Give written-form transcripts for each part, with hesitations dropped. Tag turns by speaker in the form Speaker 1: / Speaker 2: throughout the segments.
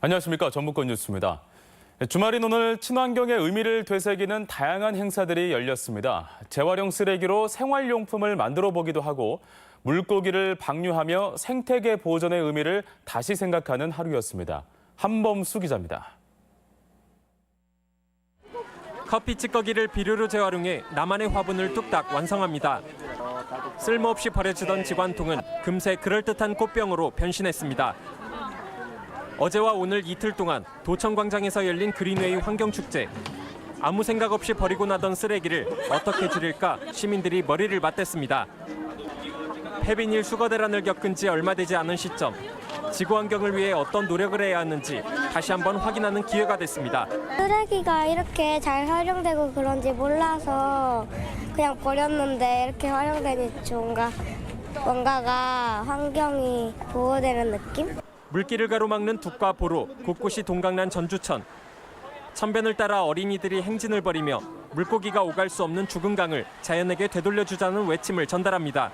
Speaker 1: 안녕하십니까. 전북권 뉴스입니다. 주말인 오늘 친환경의 의미를 되새기는 다양한 행사들이 열렸습니다. 재활용 쓰레기로 생활용품을 만들어 보기도 하고 물고기를 방류하며 생태계 보존의 의미를 다시 생각하는 하루였습니다. 한범수 기자입니다.
Speaker 2: 커피 찌꺼기를 비료로 재활용해 나만의 화분을 뚝딱 완성합니다. 쓸모없이 버려지던 지관통은 금세 그럴듯한 꽃병으로 변신했습니다. 어제와 오늘 이틀 동안 도청광장에서 열린 그린웨이 환경축제. 아무 생각 없이 버리고 나던 쓰레기를 어떻게 줄일까 시민들이 머리를 맞댔습니다. 폐비닐 수거 대란을 겪은 지 얼마 되지 않은 시점. 지구 환경을 위해 어떤 노력을 해야 하는지 다시 한번 확인하는 기회가 됐습니다.
Speaker 3: 쓰레기가 이렇게 잘 활용되고 그런지 몰라서 그냥 버렸는데 이렇게 활용되니 뭔가가 환경이 보호되는 느낌?
Speaker 2: 물길을 가로막는 둑과 보로, 곳곳이 동강난 전주천. 천변을 따라 어린이들이 행진을 벌이며 물고기가 오갈 수 없는 죽은 강을 자연에게 되돌려주자는 외침을 전달합니다.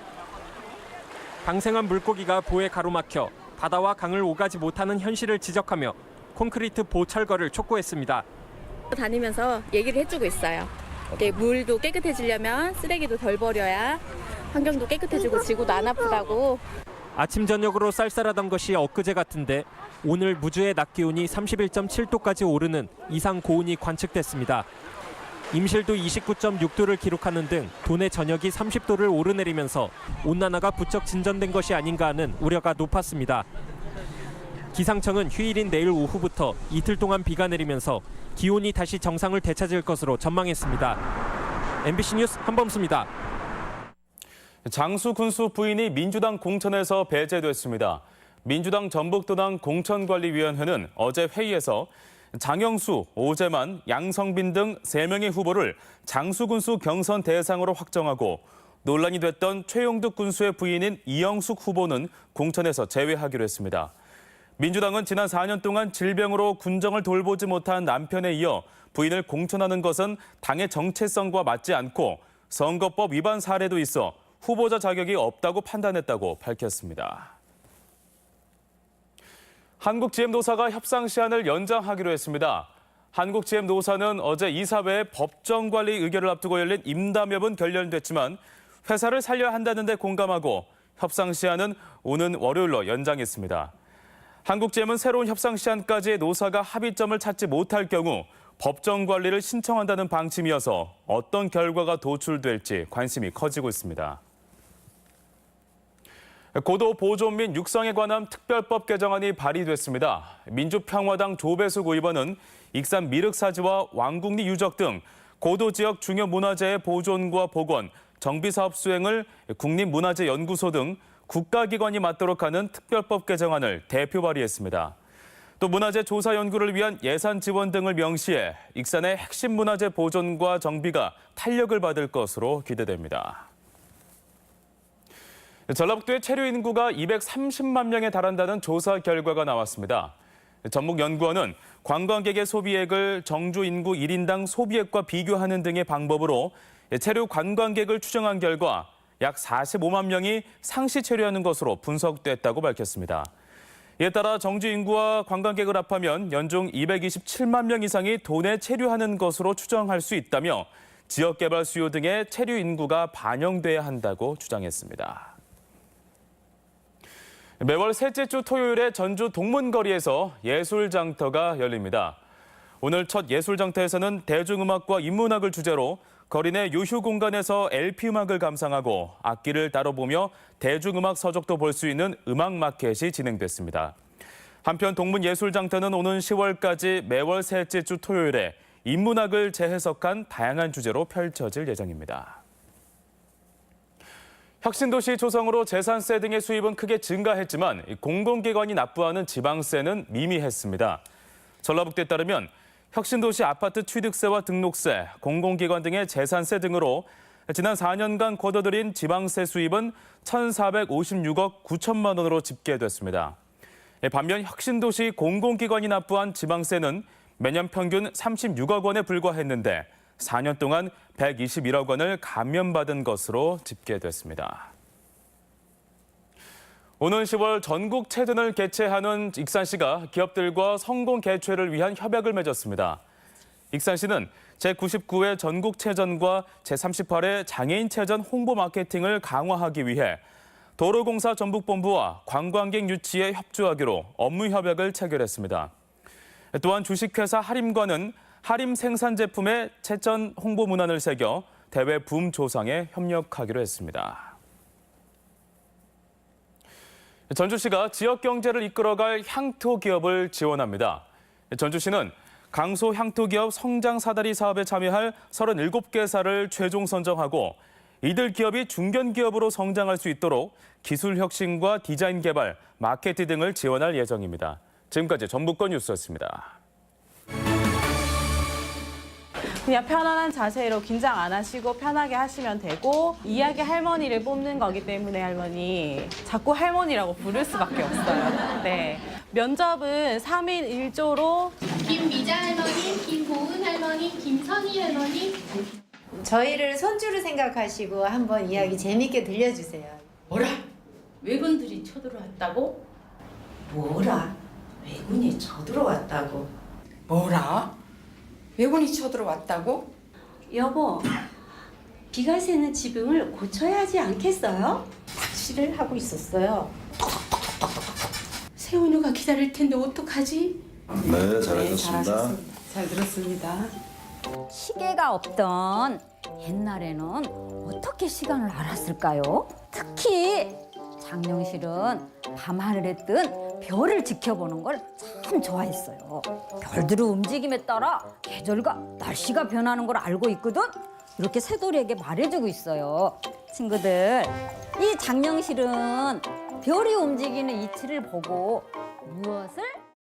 Speaker 2: 방생한 물고기가 보에 가로막혀 바다와 강을 오가지 못하는 현실을 지적하며 콘크리트 보철거를 촉구했습니다.
Speaker 4: 다니면서 얘기를 해주고 있어요. 물도 깨끗해지려면 쓰레기도 덜 버려야 환경도 깨끗해지고 지구도 안 아프다고.
Speaker 2: 아침 저녁으로 쌀쌀하던 것이 엊그제 같은데 오늘 무주의 낮 기온이 31.7도까지 오르는 이상 고온이 관측됐습니다. 임실도 29.6도를 기록하는 등 도내 전역이 30도를 오르내리면서 온난화가 부쩍 진전된 것이 아닌가 하는 우려가 높았습니다. 기상청은 휴일인 내일 오후부터 이틀 동안 비가 내리면서 기온이 다시 정상을 되찾을 것으로 전망했습니다. MBC 뉴스 한범수입니다.
Speaker 1: 장수 군수 부인이 민주당 공천에서 배제됐습니다. 민주당 전북도당 공천관리위원회는 어제 회의에서 장영수, 오재만, 양성빈 등 3명의 후보를 장수 군수 경선 대상으로 확정하고 논란이 됐던 최용득 군수의 부인인 이영숙 후보는 공천에서 제외하기로 했습니다. 민주당은 지난 4년 동안 질병으로 군정을 돌보지 못한 남편에 이어 부인을 공천하는 것은 당의 정체성과 맞지 않고 선거법 위반 사례도 있어 후보자 자격이 없다고 판단했다고 밝혔습니다. 한국GM노사가 협상 시한을 연장하기로 했습니다. 한국GM노사는 어제 이사회에 법정관리 의결을 앞두고 열린 임담협은 결렬됐지만 회사를 살려야 한다는 데 공감하고 협상 시한은 오는 월요일로 연장했습니다. 한국GM은 새로운 협상 시한까지 노사가 합의점을 찾지 못할 경우 법정관리를 신청한다는 방침이어서 어떤 결과가 도출될지 관심이 커지고 있습니다. 고도 보존 및 육성에 관한 특별법 개정안이 발의됐습니다. 민주평화당 조배숙 의원은 익산 미륵사지와 왕국리 유적 등 고도 지역 중요 문화재의 보존과 복원, 정비사업 수행을 국립문화재연구소 등 국가기관이 맡도록 하는 특별법 개정안을 대표 발의했습니다. 또 문화재 조사 연구를 위한 예산 지원 등을 명시해 익산의 핵심 문화재 보존과 정비가 탄력을 받을 것으로 기대됩니다. 전라북도의 체류 인구가 230만 명에 달한다는 조사 결과가 나왔습니다. 전북연구원은 관광객의 소비액을 정주 인구 1인당 소비액과 비교하는 등의 방법으로 체류 관광객을 추정한 결과 약 45만 명이 상시 체류하는 것으로 분석됐다고 밝혔습니다. 이에 따라 정주 인구와 관광객을 합하면 연중 227만 명 이상이 도내 체류하는 것으로 추정할 수 있다며 지역개발 수요 등의 체류 인구가 반영돼야 한다고 주장했습니다. 매월 셋째 주 토요일에 전주 동문거리에서 예술장터가 열립니다. 오늘 첫 예술장터에서는 대중음악과 인문학을 주제로 거리 내 유휴 공간에서 LP 음악을 감상하고 악기를 따로 보며 대중음악 서적도 볼 수 있는 음악 마켓이 진행됐습니다. 한편 동문예술장터는 오는 10월까지 매월 셋째 주 토요일에 인문학을 재해석한 다양한 주제로 펼쳐질 예정입니다. 혁신도시 조성으로 재산세 등의 수입은 크게 증가했지만 공공기관이 납부하는 지방세는 미미했습니다. 전라북도에 따르면 혁신도시 아파트 취득세와 등록세, 공공기관 등의 재산세 등으로 지난 4년간 거둬들인 지방세 수입은 1,456억 9천만 원으로 집계됐습니다. 반면 혁신도시 공공기관이 납부한 지방세는 매년 평균 36억 원에 불과했는데 4년 동안 121억 원을 감면받은 것으로 집계됐습니다. 오는 10월 전국체전을 개최하는 익산시가 기업들과 성공 개최를 위한 협약을 맺었습니다. 익산시는 제99회 전국체전과 제38회 장애인체전 홍보 마케팅을 강화하기 위해 도로공사 전북본부와 관광객 유치에 협조하기로 업무 협약을 체결했습니다. 또한 주식회사 하림과는 하림 생산 제품의 체전 홍보 문안을 새겨 대회 붐 조성에 협력하기로 했습니다. 전주시가 지역 경제를 이끌어갈 향토 기업을 지원합니다. 전주시는 강소 향토 기업 성장 사다리 사업에 참여할 37개사를 최종 선정하고 이들 기업이 중견 기업으로 성장할 수 있도록 기술 혁신과 디자인 개발, 마케팅 등을 지원할 예정입니다. 지금까지 전북권 뉴스였습니다.
Speaker 5: 그냥 편안한 자세로 긴장 안 하시고 편하게 하시면 되고 이야기 할머니를 뽑는 거기 때문에 할머니 자꾸 할머니라고 부를 수밖에 없어요. 네. 면접은 3인 1조로
Speaker 6: 김미자 할머니, 김보은 할머니, 김선희 할머니.
Speaker 7: 저희를 손주로 생각하시고 한번 이야기 재밌게 들려주세요.
Speaker 8: 뭐라? 외군들이 쳐들어왔다고?
Speaker 9: 뭐라? 외군이 쳐들어왔다고.
Speaker 8: 뭐라? 외군이 쳐들어왔다고?
Speaker 10: 여보, 비가 새는 지붕을 고쳐야 하지 않겠어요?
Speaker 9: 낚시를 하고 있었어요.
Speaker 8: 세훈이가 기다릴 텐데 어떡하지?
Speaker 11: 네, 잘하셨습니다.
Speaker 8: 잘 들었습니다.
Speaker 12: 시계가 없던 옛날에는 어떻게 시간을 알았을까요? 특히 장영실은 밤하늘에 뜬 별을 지켜보는 걸 참 좋아했어요. 별들의 움직임에 따라 계절과 날씨가 변하는 걸 알고 있거든. 이렇게 새돌이에게 말해주고 있어요. 친구들, 이 장영실은 별이 움직이는 이치를 보고 무엇을